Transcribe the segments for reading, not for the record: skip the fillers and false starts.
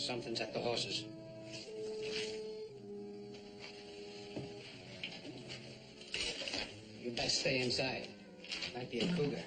Something's at the horses. You best stay inside. Might be a cougar.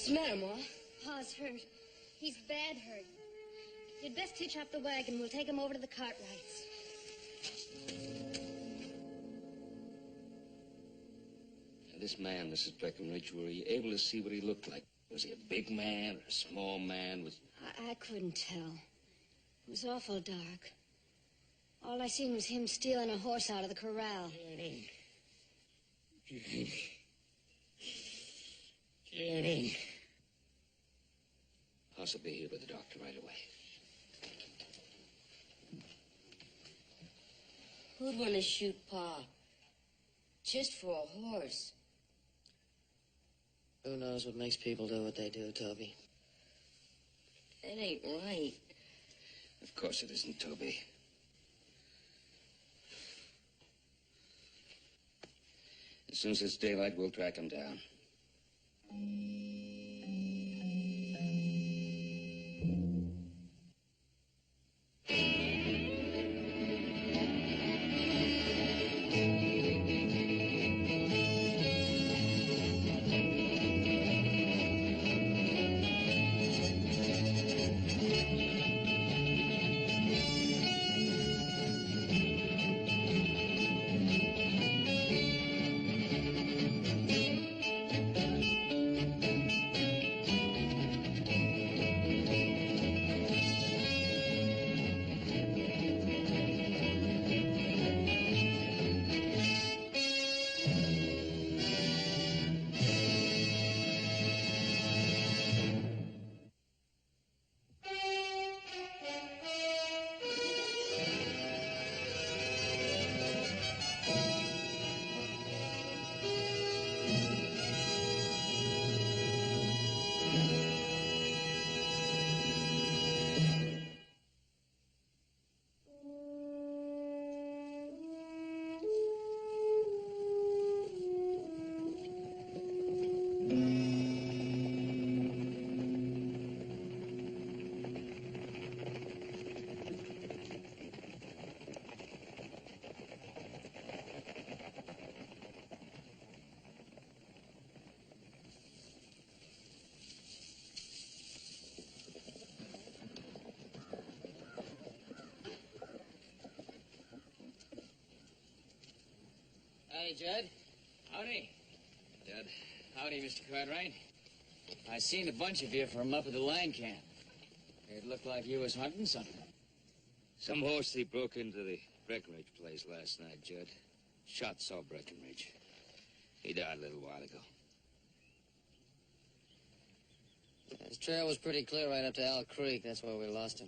What's the matter, Ma? Pa's hurt. He's bad hurt. You'd best hitch up the wagon. We'll take him over to the Cartwrights. Now, this man, Mrs. Breckenridge, were you able to see what he looked like? Was he a big man or a small man? I couldn't tell. It was awful dark. All I seen was him stealing a horse out of the corral. Jenny. Jenny. Possibly here with the doctor right away. Who'd want to shoot Pa? Just for a horse. Who knows what makes people do what they do, Toby? That ain't right. Of course it isn't, Toby. As soon as it's daylight, we'll track him down. Howdy, Judd. Howdy. Judd. Howdy, Mr. Cartwright. I seen a bunch of you from up at the line camp. It looked like you was hunting something. Some horse thief broke into the Breckenridge place last night, Judd. Shot Saul Breckenridge. He died a little while ago. His trail was pretty clear right up to Owl Creek. That's where we lost him.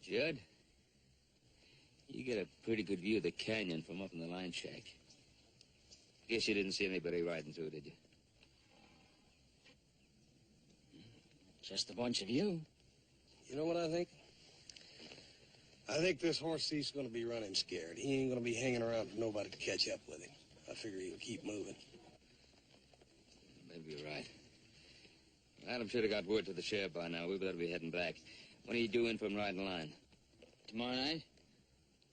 Judd, you get a pretty good view of the canyon from up in the line shack. Guess you didn't see anybody riding through, did you? Just a bunch of you. You know what I think? I think this horse thief's going to be running scared. He ain't going to be hanging around for nobody to catch up with him. I figure he'll keep moving. Maybe you're right. Adam should have got word to the sheriff by now. We better be heading back. When are you due in from riding line? Tomorrow night?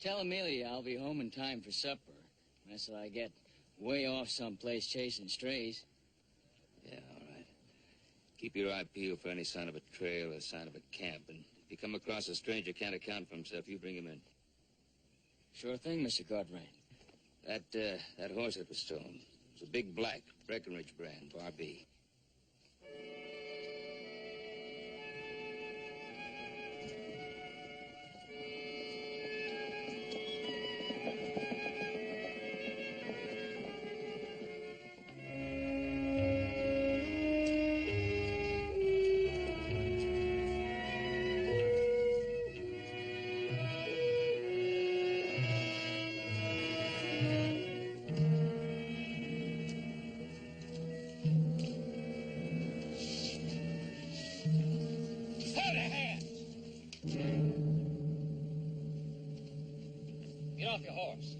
Tell Amelia I'll be home in time for supper. Unless I get way off someplace chasing strays. Yeah, all right. Keep your eye peeled for any sign of a trail or sign of a camp. And if you come across a stranger who can't account for himself, you bring him in. Sure thing, Mr. Cartwright. That horse that was stolen was a big black Breckenridge brand, Bar B. Get off your horse.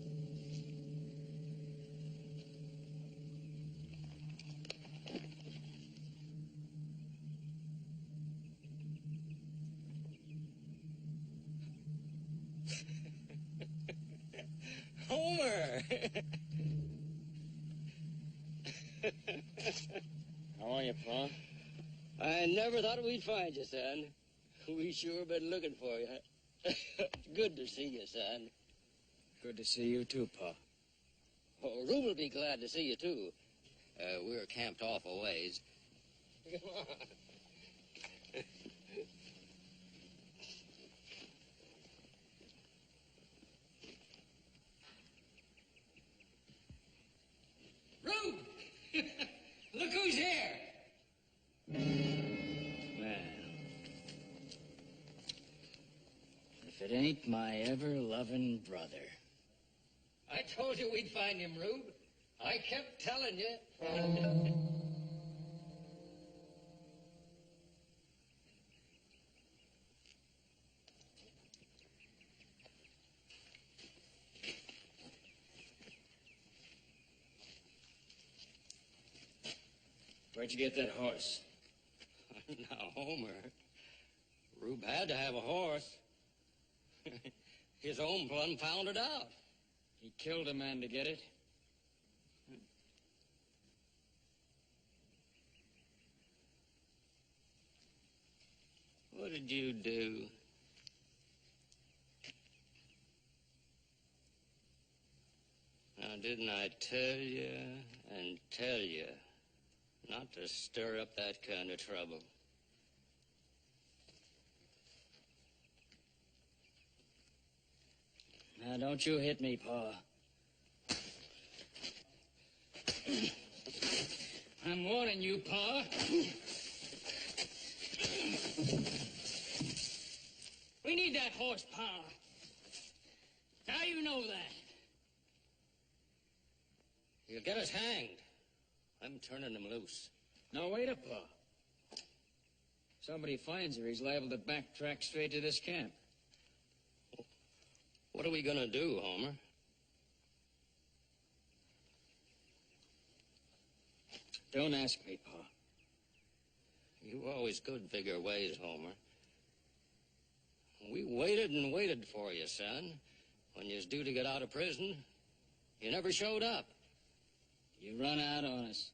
Homer! How are you, Pa? I never thought we'd find you, son. We sure been looking for you. Good to see you, son. Good to see you too, Pa. Oh, Rube will be glad to see you, too. We're camped off a ways. Come on. Rube! Look who's here! Well, if it ain't my ever-loving brother. I told you we'd find him, Rube. I kept telling you. Where'd you get that horse? Now, Homer, Rube had to have a horse. His own plum found it out. He killed a man to get it. What did you do? Now, didn't I tell you and tell you not to stir up that kind of trouble? Now, don't you hit me, Pa. I'm warning you, Pa. We need that horse, Pa. Now you know that. He'll get us hanged. I'm turning him loose. No, wait up, Pa. Somebody finds her, he's liable to backtrack straight to this camp. What are we gonna do, Homer? Don't ask me, Pa. You always could figure ways, Homer. We waited and waited for you, son. When you was due to get out of prison, you never showed up. You run out on us.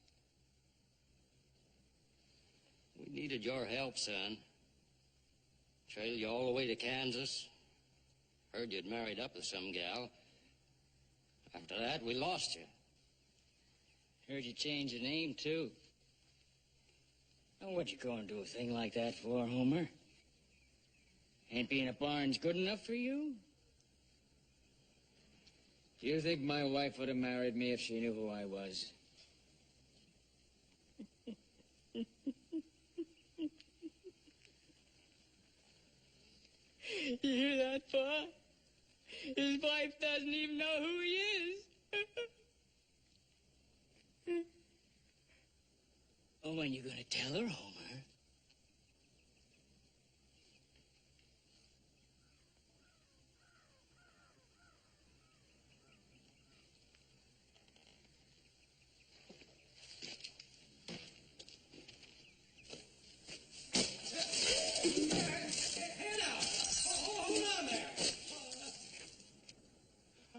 We needed your help, son. Trailed you all the way to Kansas. Heard you'd married up with some gal. After that, we lost you. Heard you change your name, too. Now, what you gonna do a thing like that for, Homer? Ain't being at Barnes good enough for you? Do you think my wife would have married me if she knew who I was? You hear that, Pa? His wife doesn't even know who he is. Oh, when you gonna tell her, Homer?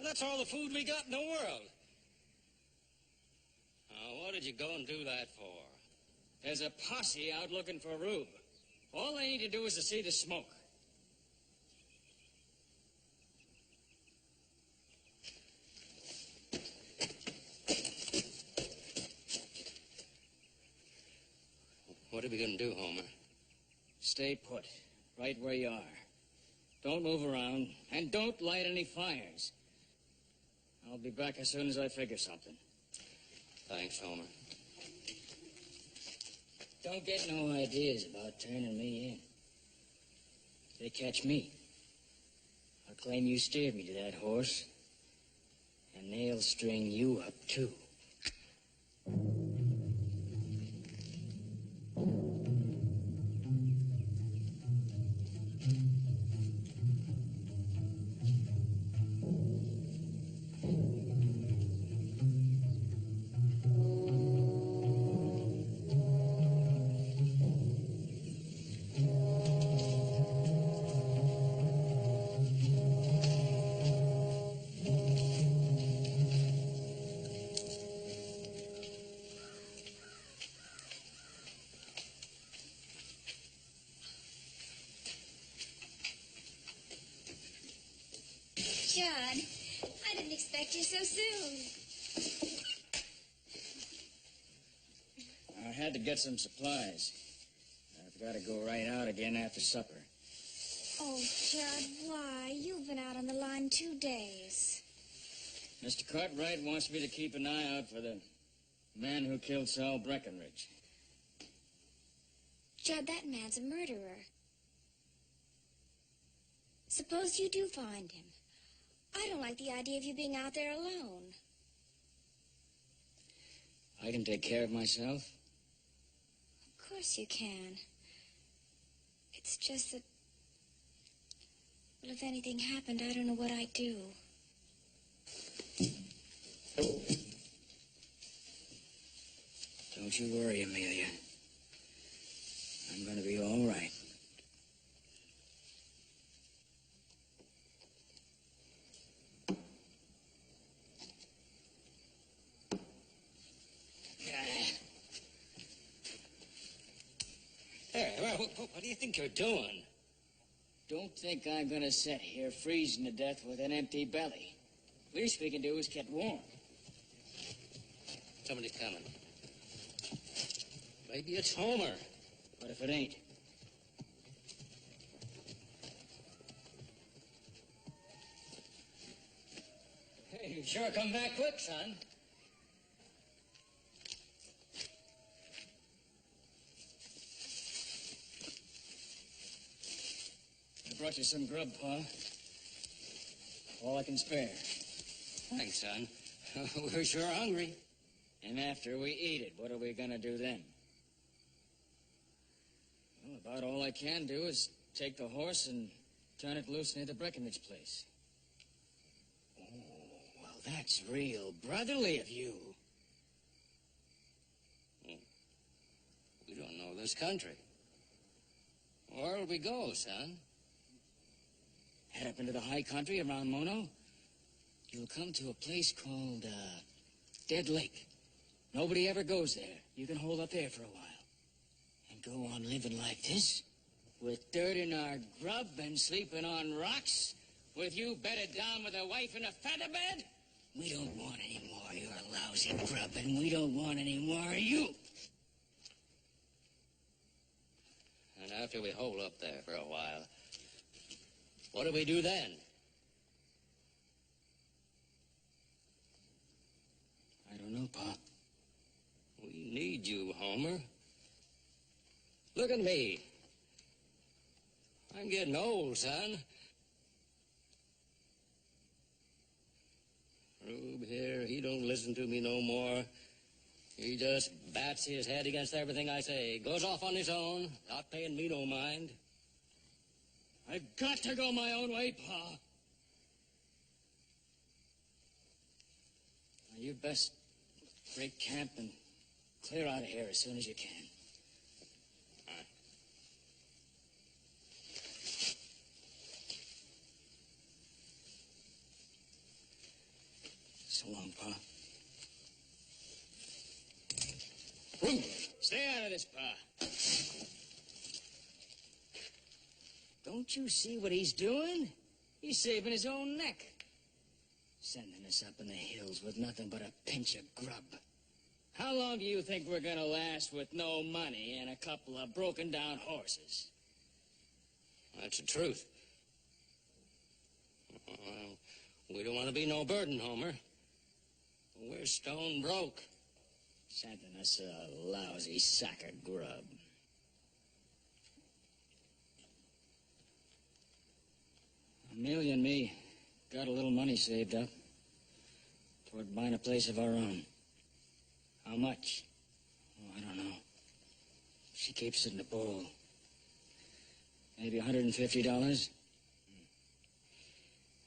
That's all the food we got in the world. What did you go and do that for? There's a posse out looking for Rube. All they need to do is to see the smoke. we gonna do, Homer? Stay put, right where you are. Don't move around, and don't light any fires. I'll be back as soon as I figure something. Thanks, Homer. Don't get no ideas about turning me in. If they catch me, I'll claim you steered me to that horse, and they'll string you up, too. John, I didn't expect you so soon. I had to get some supplies. I've got to go right out again after supper. Oh, Judd, why? You've been out on the line 2 days. Mr. Cartwright wants me to keep an eye out for the man who killed Sal Breckenridge. Judd, that man's a murderer. Suppose you do find him. I don't like the idea of you being out there alone. I can take care of myself. Of course you can. It's just that... Well, if anything happened, I don't know what I'd do. Don't you worry, Amelia. I'm going to be all right. Hey, what do you think you're doing? Don't think I'm going to sit here freezing to death with an empty belly. Least we can do is get warm. Somebody's coming. Maybe it's Homer. What if it ain't? Hey, you sure come back quick, son. I brought you some grub, Pa. All I can spare. Thanks, son. We're sure hungry. And after we eat it, what are we gonna do then? Well, about all I can do is take the horse and turn it loose near the Breckenridge place. Oh, well, that's real brotherly of you. We don't know this country. Where'll we go, son? Head up into the high country around Mono. You'll come to a place called, Dead Lake. Nobody ever goes there. You can hold up there for a while. And go on living like this? With dirt in our grub and sleeping on rocks? With you bedded down with a wife in a feather bed? We don't want any more of your lousy grub, and we don't want any more of you. And after we hole up there for a while, what do we do then? I don't know, Pa. We need you, Homer. Look at me. I'm getting old, son. Rube here, he don't listen to me no more. He just bats his head against everything I say. Goes off on his own, not paying me no mind. I've got to go my own way, Pa. Now, you best break camp and clear out of here as soon as you can. So long, Pa. Stay out of this, Pa. Don't you see what he's doing? He's saving his own neck. Sending us up in the hills with nothing but a pinch of grub. How long do you think we're gonna last with no money and a couple of broken-down horses? That's the truth. Well, we don't want to be no burden, Homer. We're stone broke. Sending us a lousy sack of grub. Amelia and me got a little money saved up toward buying a place of our own. How much? Oh, I don't know. She keeps it in a bowl. Maybe $150?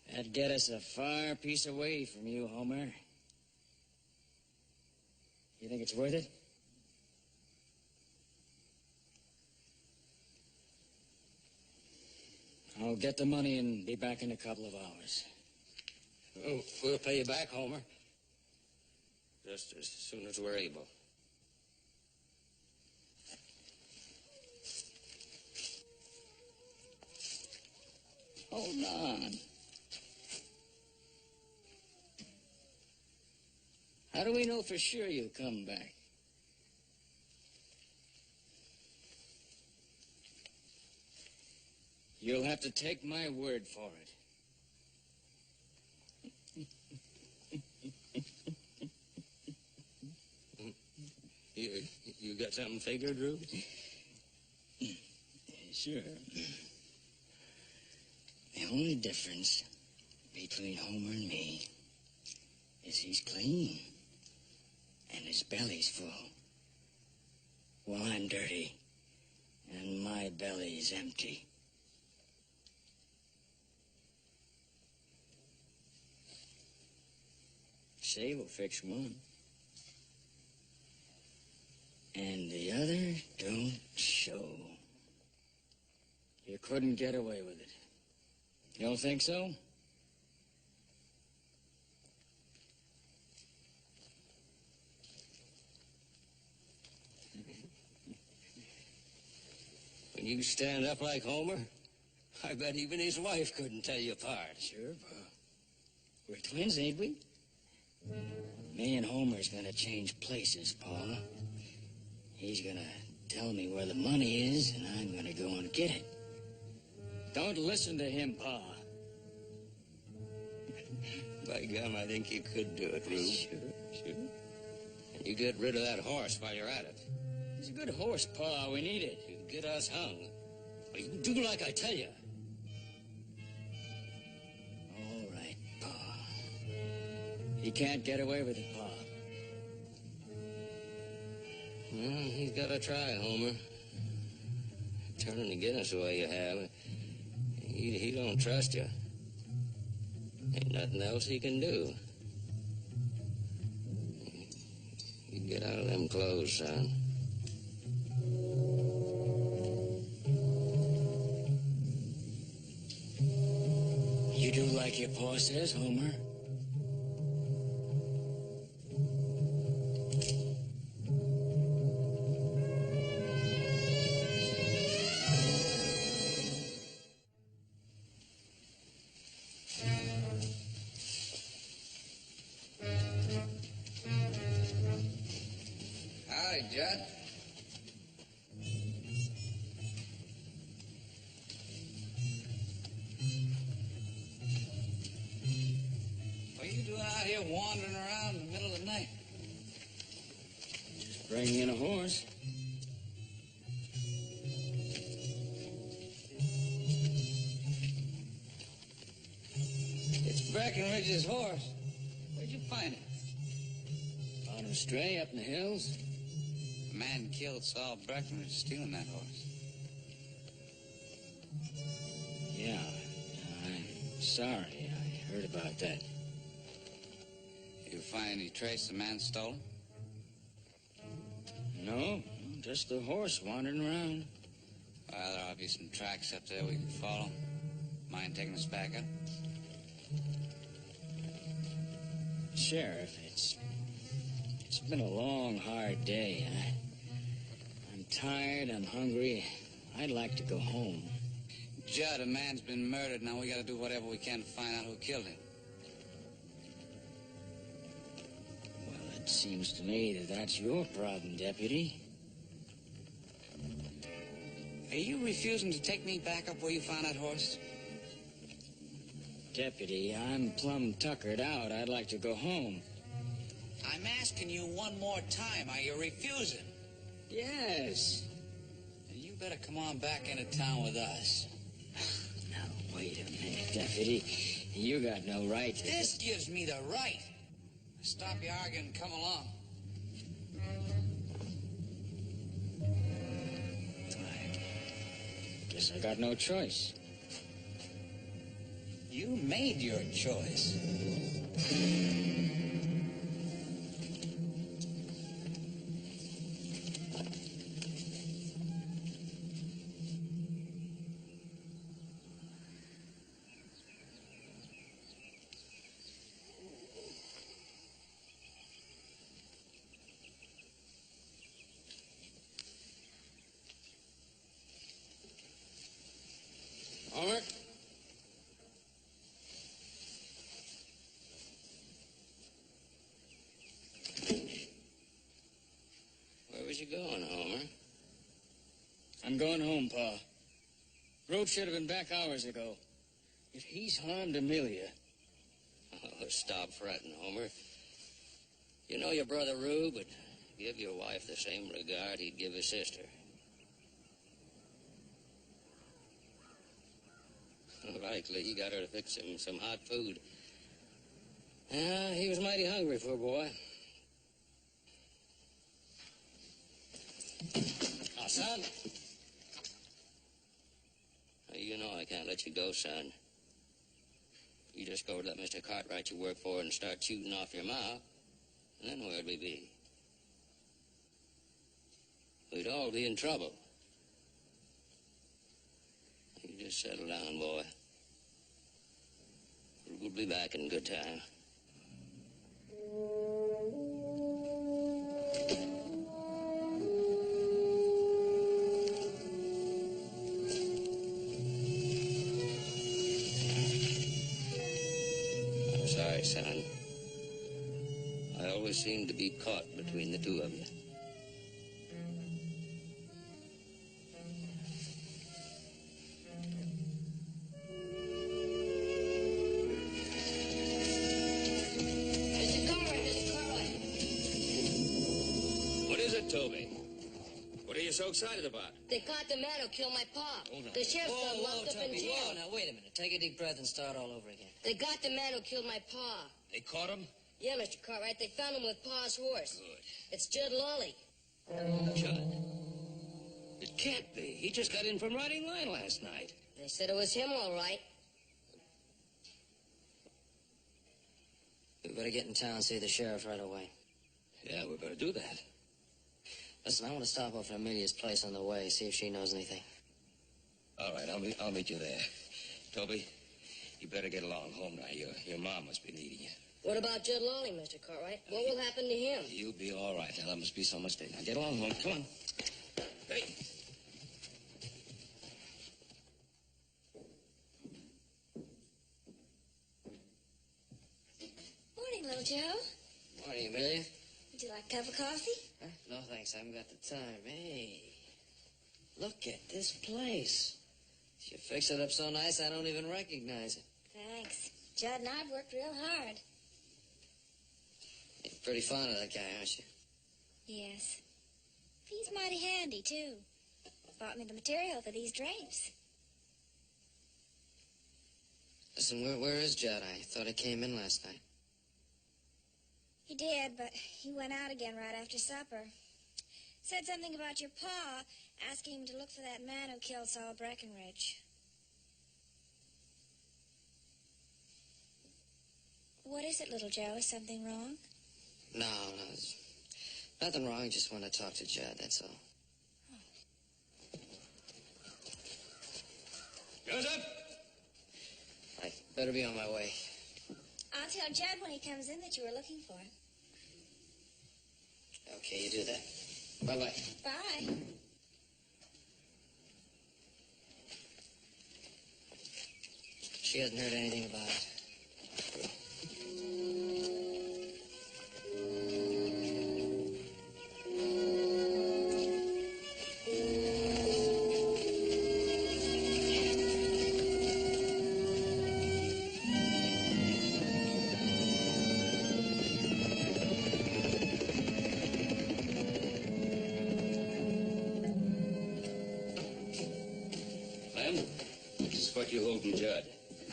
That'd get us a far piece away from you, Homer. You think it's worth it? I'll get the money and be back in a couple of hours. Oh, we'll pay you back, Homer. Just as soon as we're able. Hold on. How do we know for sure you'll come back? You'll have to take my word for it. You got something figured, Rube? Sure. The only difference between Homer and me is he's clean and his belly's full, while I'm dirty and my belly's empty. Say we'll fix one, and the other don't show. You couldn't get away with it. You don't think so? When you stand up like Homer, I bet even his wife couldn't tell you apart. Sure, Pa. We're twins, ain't we? Me and Homer's gonna change places, Pa. He's gonna tell me where the money is, and I'm gonna go and get it. Don't listen to him, Pa. By gum, I think you could do it, Rube. Sure. And you get rid of that horse while you're at it. He's a good horse, Pa. We need it. You get us hung. Well, you do like I tell you. All right, Pa. He can't get away with it, Pa. Well, he's got to try, Homer. Turning against us the way you have. He don't trust you. Ain't nothing else he can do. You get out of them clothes, son. You do like your Pa says, Homer. Howdy, Judd. What are you doing out here wandering around in the middle of the night? Just bringing in a horse. It's Breckenridge's horse. Where'd you find it? Found him stray up in the hills. A man killed Saul Breckenridge stealing that horse. Yeah, I'm sorry. I heard about that. You find any trace the man stole him? No, just the horse wandering around. Well, there ought to be some tracks up there we can follow. Mind taking us back up? Sheriff, it's been a long, hard day. I'm tired, I'm hungry. I'd like to go home. Judd, a man's been murdered. Now we got to do whatever we can to find out who killed him. Well, Seems to me that that's your problem, Deputy. Are you refusing to take me back up where you found that horse? Deputy, I'm plumb tuckered out. I'd like to go home. I'm asking you one more time. Are you refusing? Yes. Then you better come on back into town with us. Now, wait a minute, Deputy. You got no right to... This gives me the right. Stop your arguing and come along. I guess I got no choice. You made your choice. Homer? Where was you going, Homer? I'm going home, Pa. Rope should have been back hours ago. If he's harmed Amelia... Oh, stop fretting, Homer. You know your brother Rube would give your wife the same regard he'd give his sister. Likely he got her to fix him some hot food. He was mighty hungry for a boy. Now, son. Now, you know I can't let you go, son. You just go let Mr. Cartwright you work for and start shooting off your mouth, and then where'd we be? We'd all be in trouble. You just settle down, boy. We'll be back in good time. I'm sorry, son. I always seem to be caught between the two of you. Toby, what are you so excited about? They caught the man who killed my pa. Hold on. The sheriff's got locked up in Toby, jail. whoa, now wait a minute. Take a deep breath and start all over again. They got the man who killed my pa. They caught him? Yeah, Mr. Cartwright, they found him with pa's horse. Good. It's Judd Lawley. Judd? It can't be. He just got in from riding line last night. They said it was him, all right. We better get in town and see the sheriff right away. Yeah, we better do that. Listen, I want to stop off at Amelia's place on the way, see if she knows anything. All right, I'll meet you there. Toby, you better get along home now. Your mom must be needing you. What about Judd Lawley, Mr. Cartwright? What will happen to him? You'll be all right. Now, there must be some mistake. Now, get along home. Come on. Hey. Morning, little Joe. Morning, Amelia. Would you like a cup of coffee? Huh? No, thanks. I haven't got the time. Hey, look at this place. You fix it up so nice I don't even recognize it. Thanks. Judd and I've worked real hard. You're pretty fond of that guy, aren't you? Yes. He's mighty handy, too. Bought me the material for these drapes. Listen, where is Judd? I thought he came in last night. He did, but he went out again right after supper. Said something about your pa, asking him to look for that man who killed Saul Breckenridge. What is it, little Joe? Is something wrong? No, there's nothing wrong. Just want to talk to Judd, that's all. Joseph! I better be on my way. I'll tell Judd when he comes in that you were looking for him. Okay, you do that. Bye-bye. Bye. She hasn't heard anything about it. you holding Judd?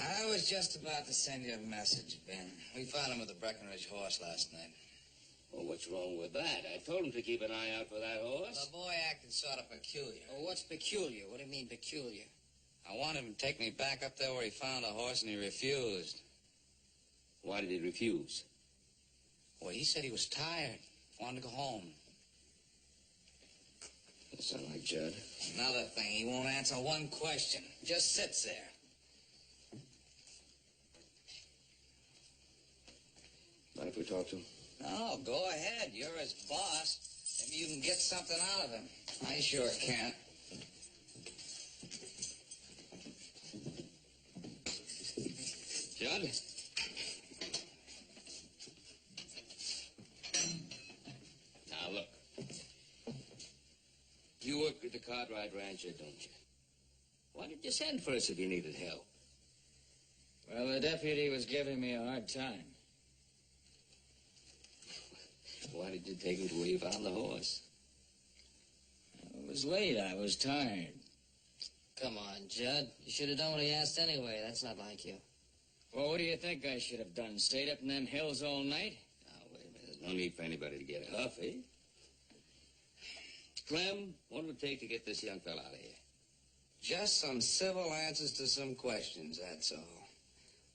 I was just about to send you a message, Ben. We found him with the Breckenridge horse last night. Well, what's wrong with that? I told him to keep an eye out for that horse. The boy acted sort of peculiar. Oh, what's peculiar? What do you mean peculiar? I wanted him to take me back up there where he found the horse, and he refused. Why did he refuse? Well, he said he was tired, wanted to go home. That sounds like Judd. Another thing, he won't answer one question. Just sits there. Mind if we talk to him? No, go ahead. You're his boss. Maybe you can get something out of him. I sure can't. Judd? Now, look. You work at the Cartwright Ranch, don't you? Why did you send for us if you needed help? Well, the deputy was giving me a hard time. Why did you take him to where you found the horse? It was late. I was tired. Come on, Judd. You should have done what he asked anyway. That's not like you. Well, what do you think I should have done? Stayed up in them hills all night? Now, wait a minute. There's no need for anybody to get huffy. Clem, what would it take to get this young fella out of here? Just some civil answers to some questions, that's all.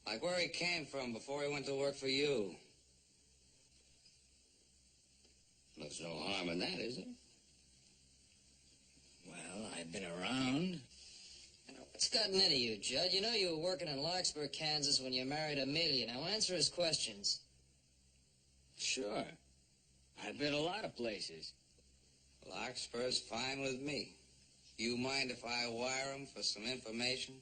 Like where he came from before he went to work for you. There's no harm in that, is there? Well, I've been around. What's gotten into you, Judd? You know you were working in Larkspur, Kansas when you married Amelia. Now answer his questions. Sure. I've been a lot of places. Larkspur's fine with me. You mind if I wire him for some information?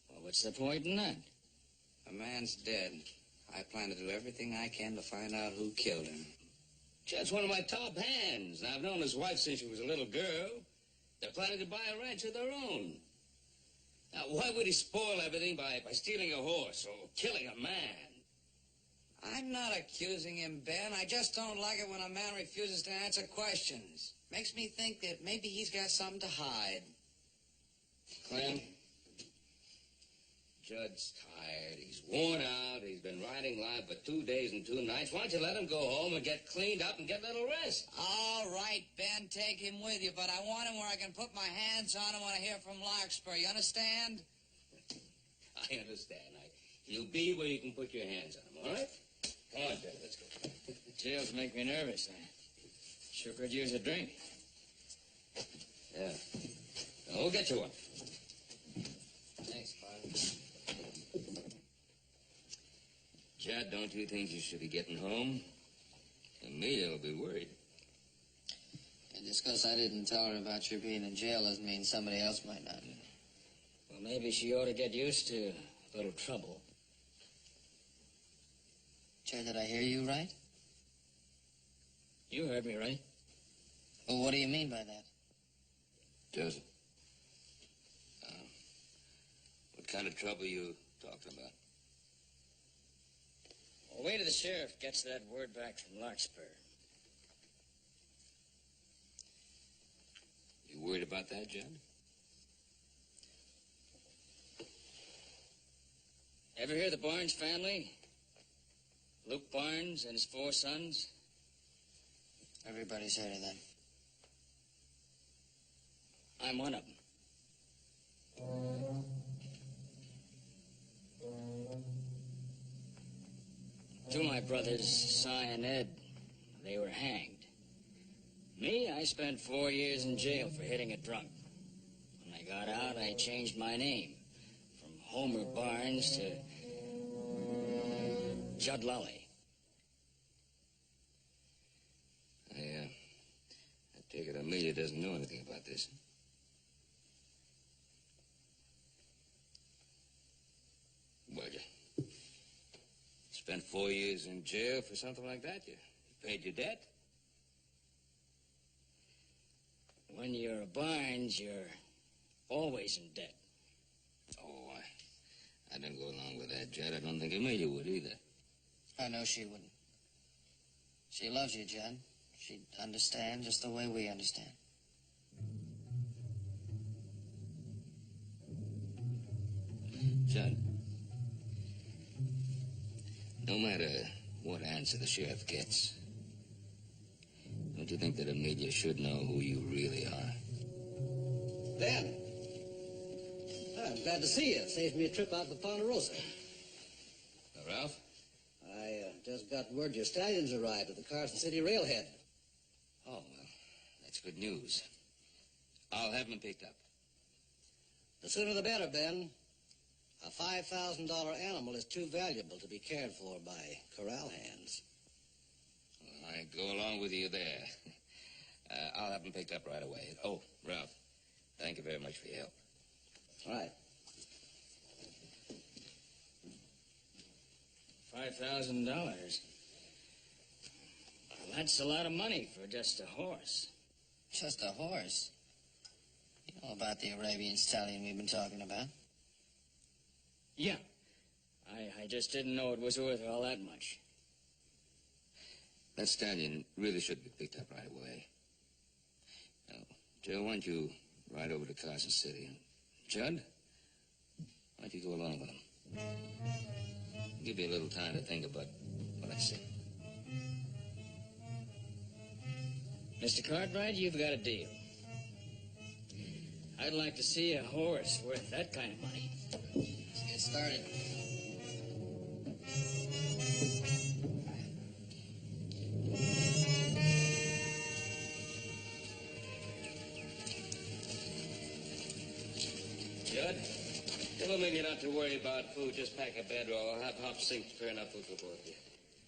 Well, what's the point in that? A man's dead. I plan to do everything I can to find out who killed him. Judd's one of my top hands. I've known his wife since she was a little girl. They're planning to buy a ranch of their own. Now, why would he spoil everything by stealing a horse or killing a man? I'm not accusing him, Ben. I just don't like it when a man refuses to answer questions. Makes me think that maybe he's got something to hide. Clem, Judd's tired. He's worn out. He's been riding live for 2 days and 2 nights. Why don't you let him go home and get cleaned up and get a little rest? All right, Ben, take him with you, but I want him where I can put my hands on him when I hear from Larkspur. You understand? I understand. He'll be where you can put your hands on him, all right? Come on, Judd, let's go. Jails make me nervous. I sure could use a drink. Yeah. Now, we'll get you one. Thanks, Father. Judd, don't you think you should be getting home? Amelia will be worried. And just because I didn't tell her about your being in jail doesn't mean somebody else might not. Well, maybe she ought to get used to a little trouble. Judd, did I hear you right? You heard me right. Well, what do you mean by that? Joseph, what kind of trouble you talking about? Well, wait till the sheriff gets that word back from Larkspur. You worried about that, Judd? Ever hear of the Barnes family? Luke Barnes and his 4 sons? Everybody's heard of them. I'm one of them. Two of my brothers, Si and Ed, they were hanged. Me, I spent 4 years in jail for hitting a drunk. When I got out, I changed my name from Homer Barnes to Judd Lully. I take it Amelia doesn't know anything about this. Well, you spent 4 years in jail for something like that? You paid your debt? When you're a Barnes, you're always in debt. Oh, I don't go along with that, Judd. I don't think Amelia would either. I know she wouldn't. She loves you, Judd. She'd understand just the way we understand. Judd, no matter what answer the sheriff gets, don't you think that Amelia should know who you really are? Ben. I'm glad to see you. Saves me a trip out to Ponderosa. Ralph? I just got word your stallions arrived at the Carson City railhead. Oh, well, that's good news. I'll have them picked up. The sooner the better, Ben. A $5,000 animal is too valuable to be cared for by corral hands. Well, I go along with you there. I'll have them picked up right away. Oh, Ralph, thank you very much for your help. All right. $5,000. Well, that's a lot of money for just a horse. Just a horse? You know about the Arabian stallion we've been talking about? Yeah. I just didn't know it was worth all that much. That stallion really should be picked up right away. Now, Joe, why don't you ride over to Carson City? And Judd, why don't you go along with him? Give you a little time to think about what I said. Mr. Cartwright, you've got a deal. I'd like to see a horse worth that kind of money. Let's get started. Judd, tell Amelia not to worry about food. Just pack a bedroll. I'll have Hop Sink prepare enough food for both of you.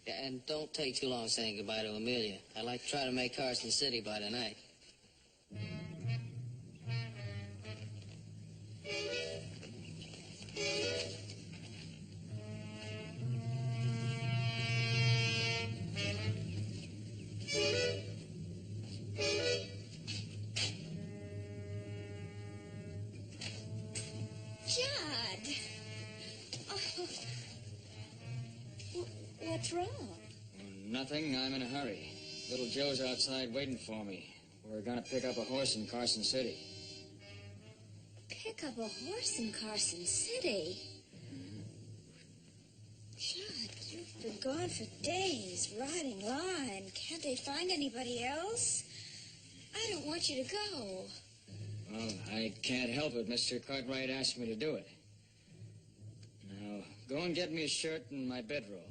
Yeah, and don't take too long saying goodbye to Amelia. I'd like to try to make Carson City by tonight. Judd! Oh. What's wrong? Nothing. I'm in a hurry. Little Joe's outside waiting for me. We're gonna pick up a horse in Carson City. Pick up a horse in Carson City? Judd, you've been gone for days, riding line. Can't they find anybody else? I don't want you to go. Well, I can't help it. Mr. Cartwright asked me to do it. Now, go and get me a shirt and my bedroll.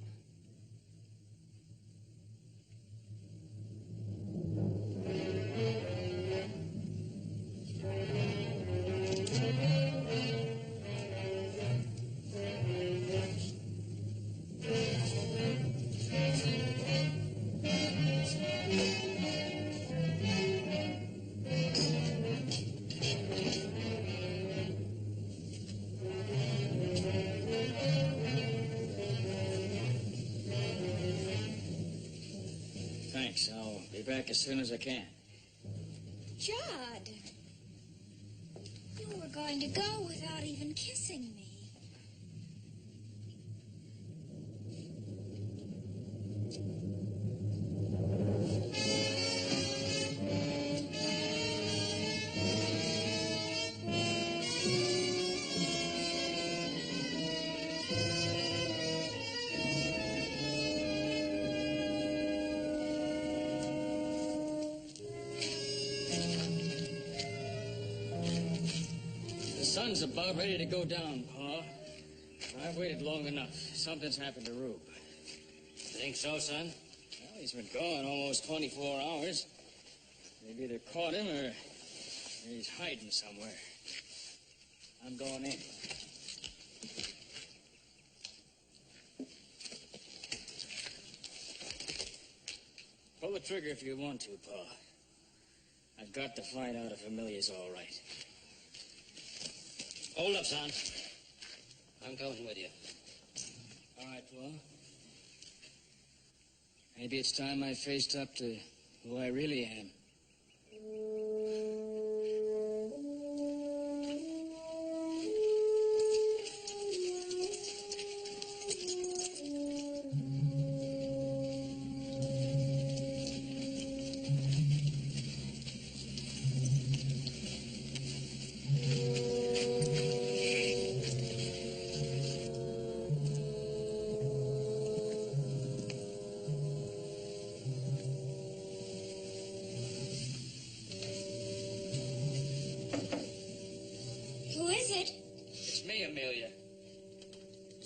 Thanks. I'll be back as soon as I can. Judd! You were going to go without even kissing me. The sun's about ready to go down, Pa. I've waited long enough. Something's happened to Rube. Think so, son? Well, he's been gone almost 24 hours. They've either caught him or he's hiding somewhere. I'm going in. Pull the trigger if you want to, Pa. I've got to find out if Amelia's all right. Hold up, son. I'm coming with you. All right, Pa. Maybe it's time I faced up to who I really am.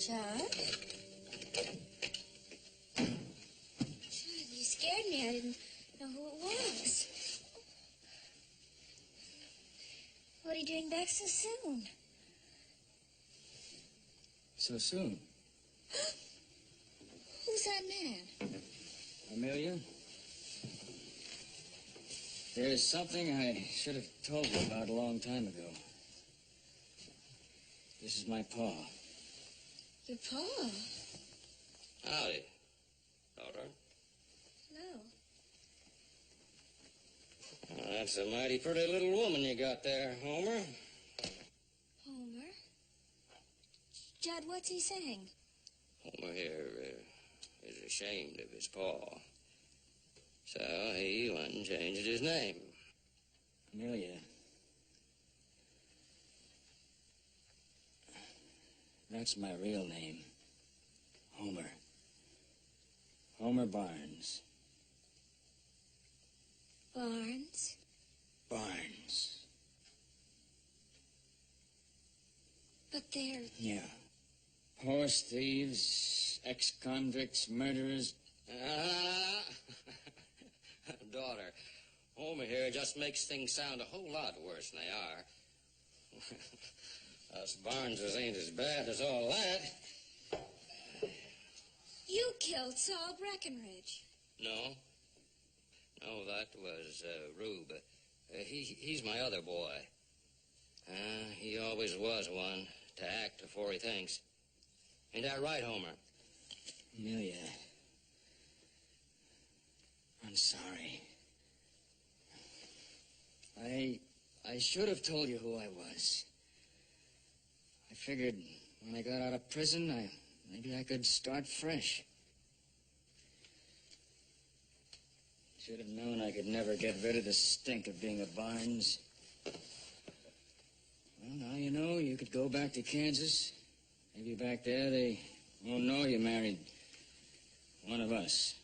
Judd? Judd, you scared me. I didn't know who it was. What are you doing back so soon? So soon? Who's that man? Amelia? There's something I should have told you about a long time ago. This is my pa. Your pa? Howdy, daughter. No. Well, that's a mighty pretty little woman you got there, Homer. Homer? Judd, what's he saying? Homer here is ashamed of his paw. So he went and changed his name. Amelia. That's my real name. Homer. Homer Barnes. Barnes? Barnes. But they're... Yeah. Horse thieves, ex-convicts, murderers. Daughter, Homer here just makes things sound a whole lot worse than they are. Us Barneses ain't as bad as all that. You killed Saul Breckenridge. No. No, that was Rube. He's my other boy. He always was one to act before he thinks. Ain't that right, Homer? Amelia. I'm sorry. I should have told you who I was. I figured when I got out of prison, maybe I could start fresh. Should have known I could never get rid of the stink of being a Barnes. Well, now you know you could go back to Kansas. Maybe back there they won't know you married one of us.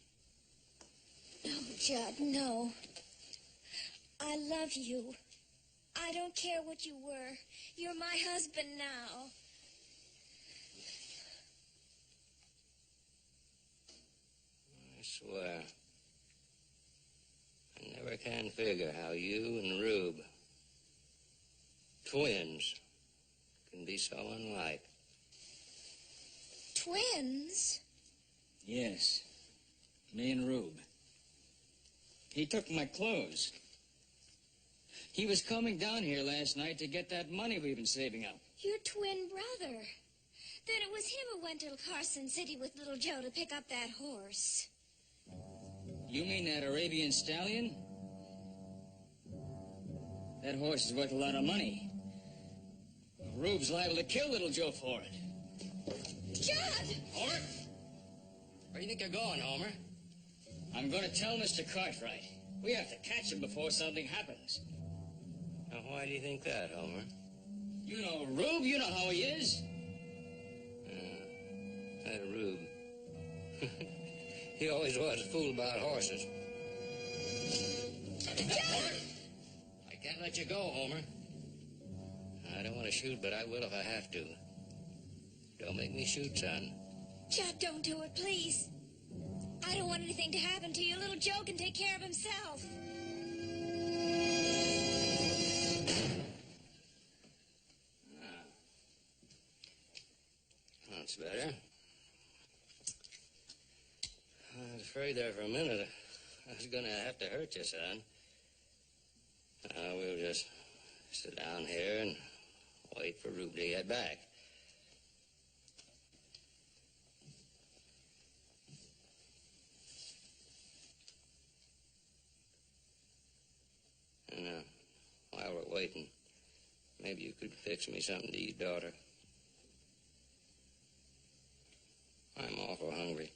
No, Judd, no. I love you. I don't care what you were. You're my husband now. I swear. I never can figure how you and Rube, twins, can be so unlike. Twins? Yes. Me and Rube. He took my clothes. He was coming down here last night to get that money we've been saving up. Your twin brother. Then it was him who went to Carson City with little Joe to pick up that horse. You mean that Arabian stallion? That horse is worth a lot of money. Rube's liable to kill little Joe for it. Judd! Homer? Where do you think you're going, Homer? I'm going to tell Mr. Cartwright. We have to catch him before something happens. Now, why do you think that, Homer? You know Rube. You know how he is. That Rube. He always was a fool about horses. Homer! I can't let you go, Homer. I don't want to shoot, but I will if I have to. Don't make me shoot, son. Judd, don't do it, please. I don't want anything to happen to you. Little Joe can take care of himself. That's better. I was afraid there for a minute I was going to have to hurt you, son. We'll just sit down here and wait for Rube to get back. And while we're waiting, maybe you could fix me something to eat, daughter. I'm awful hungry.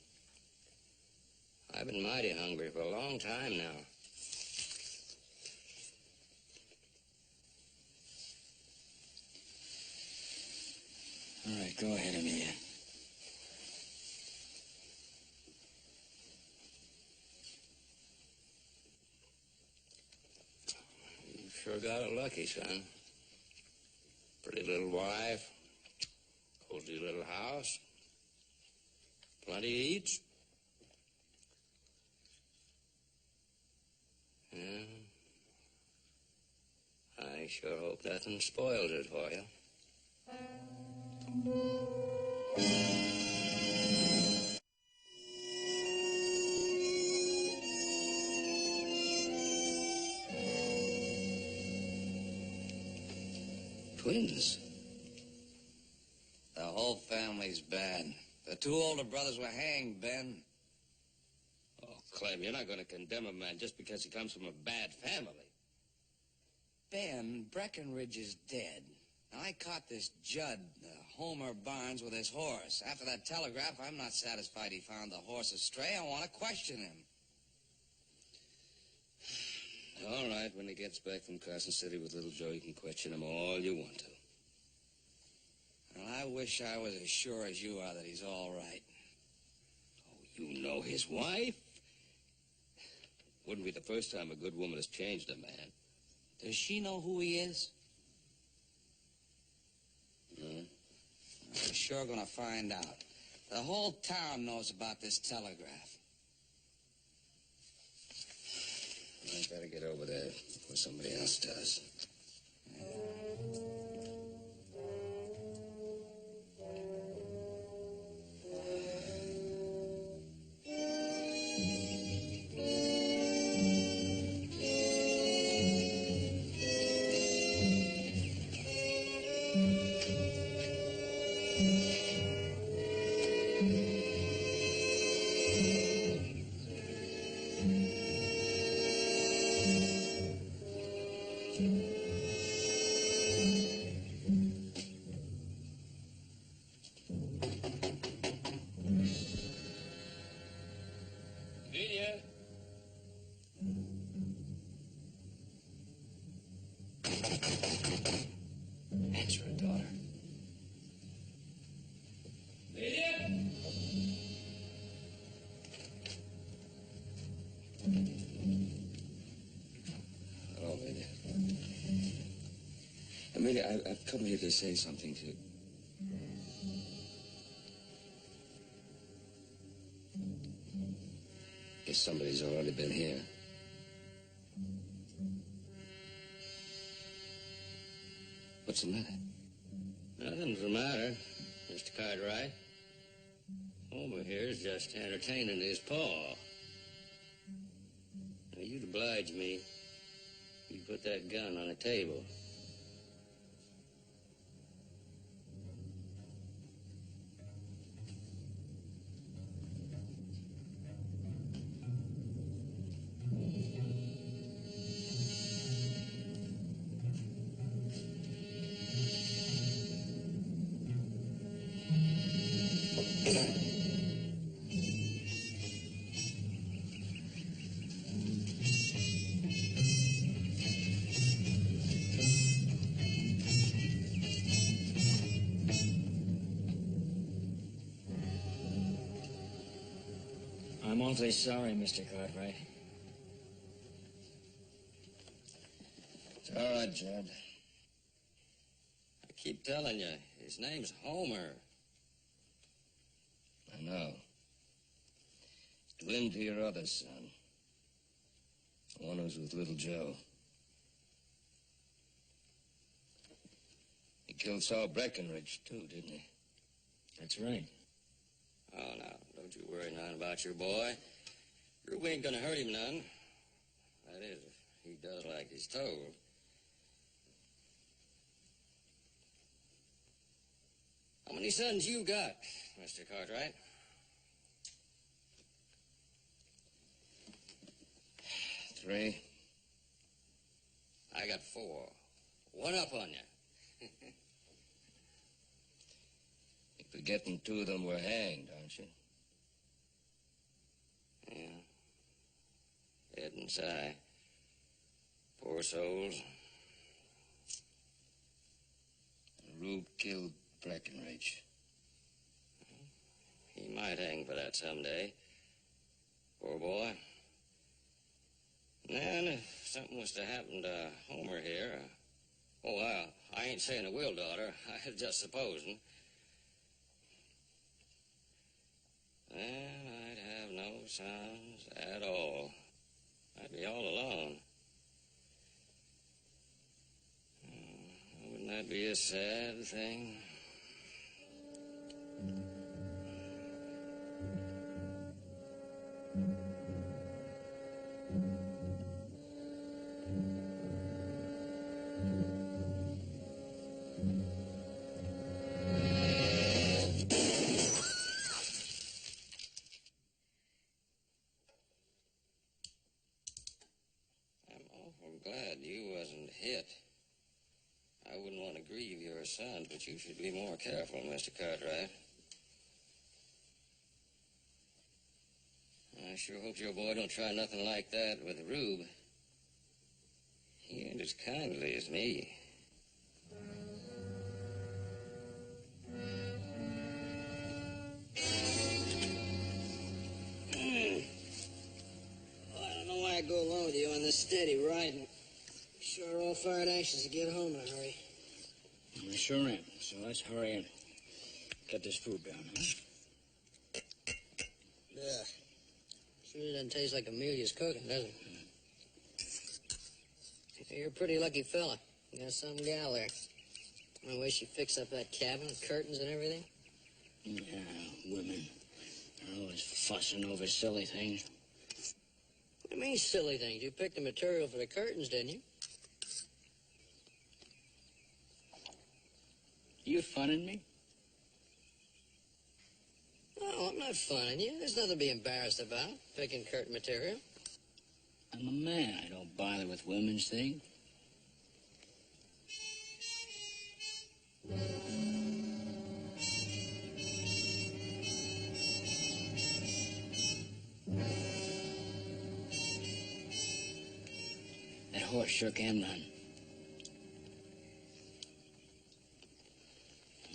I've been mighty hungry for a long time now. All right, go ahead, Amelia. You sure got it lucky, son. Pretty little wife, cozy little house, Plenty each? Yeah. I sure hope nothing spoils it for you. Twins? The whole family's bad. The two older brothers were hanged, Ben. Oh, Clem, you're not going to condemn a man just because he comes from a bad family. Ben, Breckenridge is dead. Now, I caught this Judd, Homer Barnes, with his horse. After that telegraph, I'm not satisfied he found the horse astray. I want to question him. All right, when he gets back from Carson City with Little Joe, you can question him all you want to. Well, I wish I was as sure as you are that he's all right. Oh, you know his wife? Wouldn't be the first time a good woman has changed a man. Does she know who he is? No. We're sure gonna find out. The whole town knows about this telegraph. I better get over there before somebody else does. Answer it, daughter. Hello, Amelia. Amelia, I've come here to say something to you. Guess somebody's already been here. What's the matter? Nothing's the matter, Mr. Cartwright. Homer here's just entertaining his paw. Now, you'd oblige me. You'd put that gun on the table. I'm awfully sorry, Mr. Cartwright. It's all right, Judd. I keep telling you, his name's Homer. I know. Twin to your other son. The one who's with Little Joe. He killed Saul Breckenridge, too, didn't he? That's right. Oh, now, don't you worry none about your boy. We ain't gonna hurt him none. That is, if he does like he's told. How many sons you got, Mr. Cartwright? 3. I got 4. One up on you. You're forgetting 2 of them were hanged, aren't you? Yeah. Ed and Si. Poor souls. Rube killed Breckenridge. He might hang for that someday. Poor boy. And if something was to happen to Homer here... I ain't saying it will, daughter. I was just supposing. Well, sons at all. I'd be all alone. Wouldn't that be a sad thing? Glad you wasn't hit. I wouldn't want to grieve your son, but you should be more careful, Mr. Cartwright. I sure hope your boy don't try nothing like that with Rube. He ain't as kindly as me. Well, I don't know why I go along with you on this steady riding. Sure all fired anxious to get home in a hurry. I sure am. So let's hurry and get this food down, huh? Yeah. Sure doesn't taste like Amelia's cooking, does it? You're a pretty lucky fella. You got some gal there. The way she fixed up that cabin with curtains and everything. Yeah, women. They're always fussing over silly things. What do you mean silly things? You picked the material for the curtains, didn't you? You funning me? No, I'm not funning you. There's nothing to be embarrassed about, picking curtain material. I'm a man. I don't bother with women's things. That horse sure can run.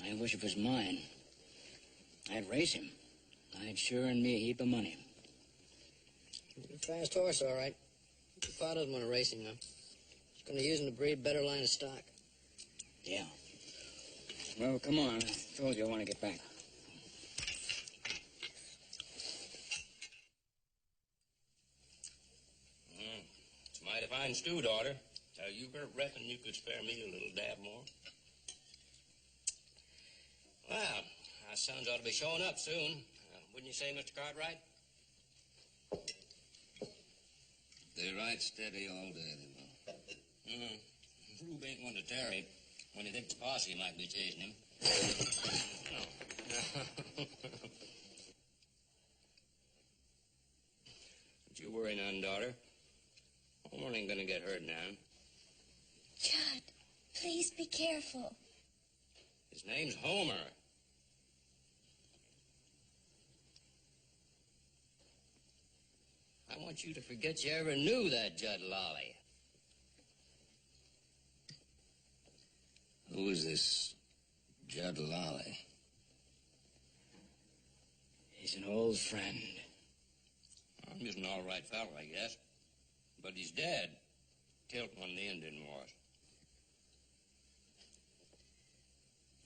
I wish it was mine. I'd race him. I'd sure earn me a heap of money. He's a fast horse, all right. Your pa doesn't want to race him, though. He's going to use him to breed better line of stock. Yeah. Well, come on. I told you I want to get back. It's a mighty fine stew, daughter. You reckon you could spare me a little dab more? Well, our sons ought to be showing up soon. Wouldn't you say, Mr. Cartwright? They ride steady all day, they will. Rube ain't one to tarry when he thinks Posse might be chasing him. Don't you worry none, daughter. Homer ain't gonna get hurt now. Judd, please be careful. His name's Homer. I want you to forget you ever knew that Judd Lolly. Who is this Judd Lolly? He's an old friend. Well, he's an all right fellow, I guess. But he's dead. Killed one of the Indian wars.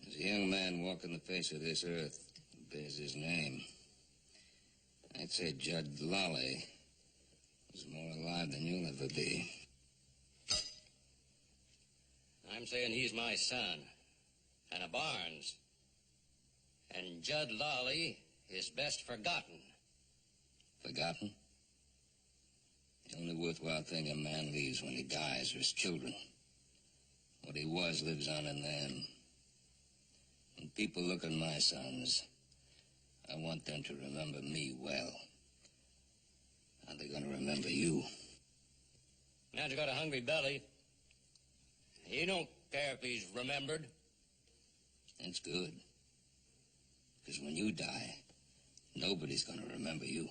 There's a young man walking the face of this earth who bears his name. I'd say Judd Lolly was more alive than you'll ever be. I'm saying he's my son. And a Barnes. And Judd Lolly is best forgotten. Forgotten? The only worthwhile thing a man leaves when he dies are his children. What he was lives on in them. When people look at my sons, I want them to remember me well. How are they going to remember you? Man's got a hungry belly. He don't care if he's remembered. That's good. Because when you die, nobody's going to remember you.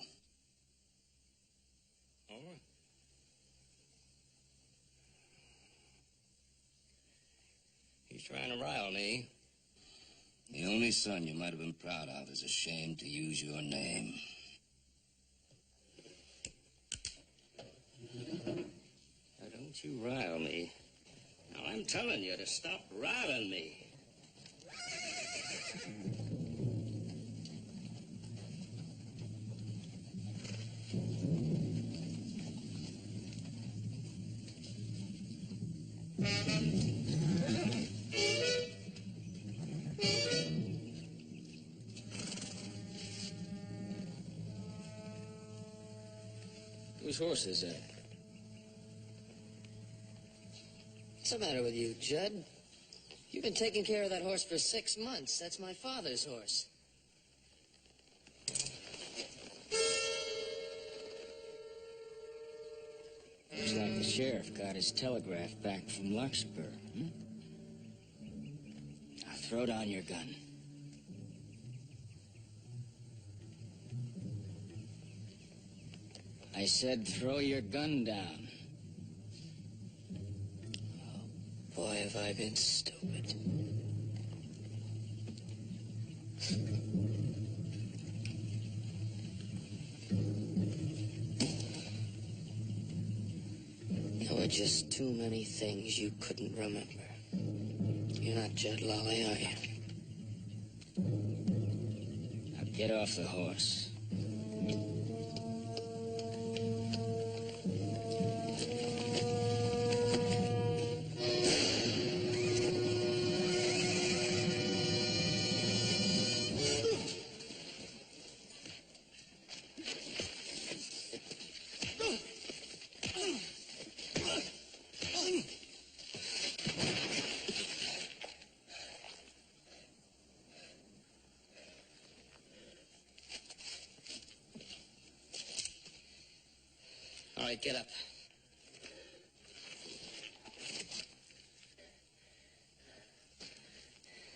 Homer? He's trying to rile me. The only son you might have been proud of is ashamed to use your name. Now, don't you rile me. Now, I'm telling you to stop riling me. Whose horse is that? What's the matter with you, Judd? You've been taking care of that horse for 6 months. That's my father's horse. Looks like the sheriff got his telegraph back from Larkspur. Now throw down your gun. I said throw your gun down. Boy, have I been stupid. There were just too many things you couldn't remember. You're not Judd Lolly, are you? Now get off the horse. All right, get up.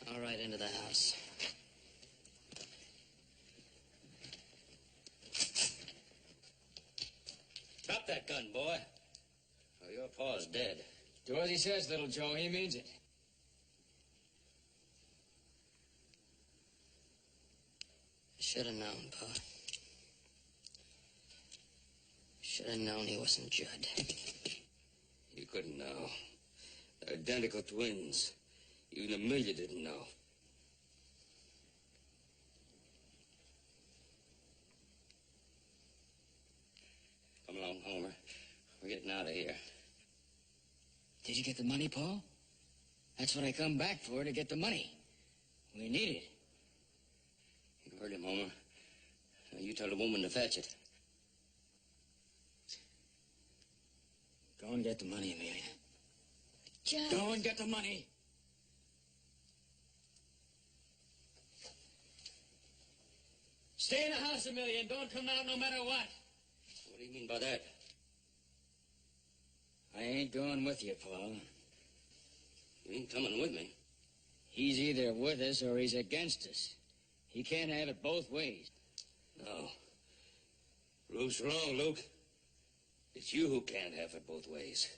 All right, into the house. Drop that gun, boy. Or your pa's dead. Do as he says, little Joe. He means it. Should have known, Pa. Should have known he wasn't Judd. You couldn't know. They're identical twins. Even Amelia didn't know. Come along, Homer. We're getting out of here. Did you get the money, Paul? That's what I come back for, to get the money. We need it. You heard him, Homer. Now you tell the woman to fetch it. Go and get the money, Amelia. Judd. Go and get the money. Stay in the house, Amelia, and don't come out no matter what. What do you mean by that? I ain't going with you, Paul. You ain't coming with me. He's either with us or he's against us. He can't have it both ways. No. Luke's wrong, Luke. It's you who can't have it both ways.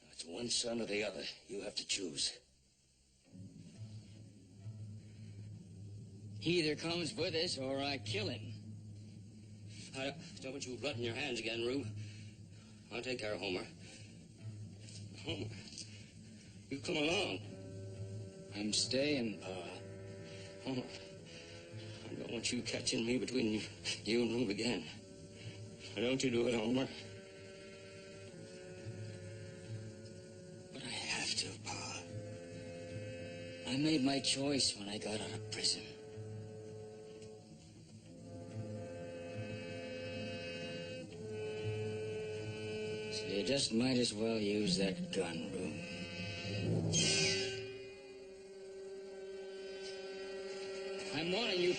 Now, it's one son or the other. You have to choose. He either comes with us or I kill him. I don't want you rutting your hands again, Rube. I'll take care of Homer. Homer, you come along. I'm staying, Pa. Homer, I don't want you catching me between you and Rube again. Why don't you do it, Homer? But I have to, Pa. I made my choice when I got out of prison. So you just might as well use that gun, Rube. I'm warning you.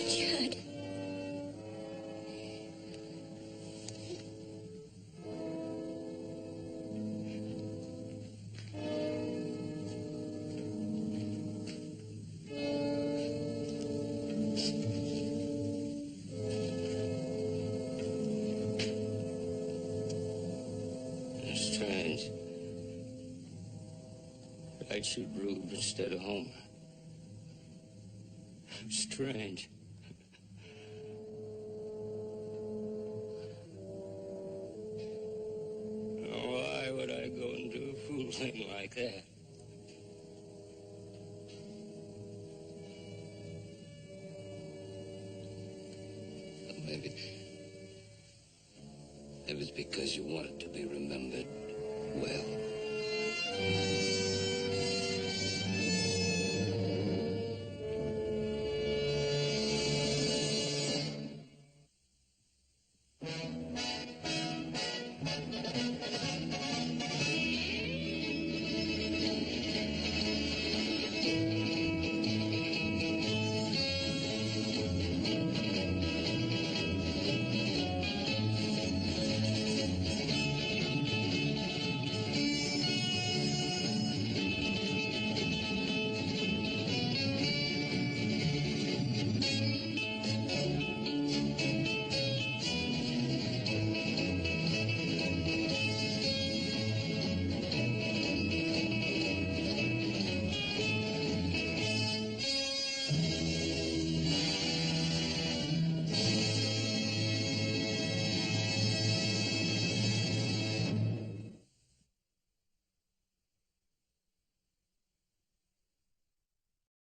Judd. It's strange. I'd shoot Rube instead of Homer. Strange. thing like that. Maybe it's because you wanted to be remembered well.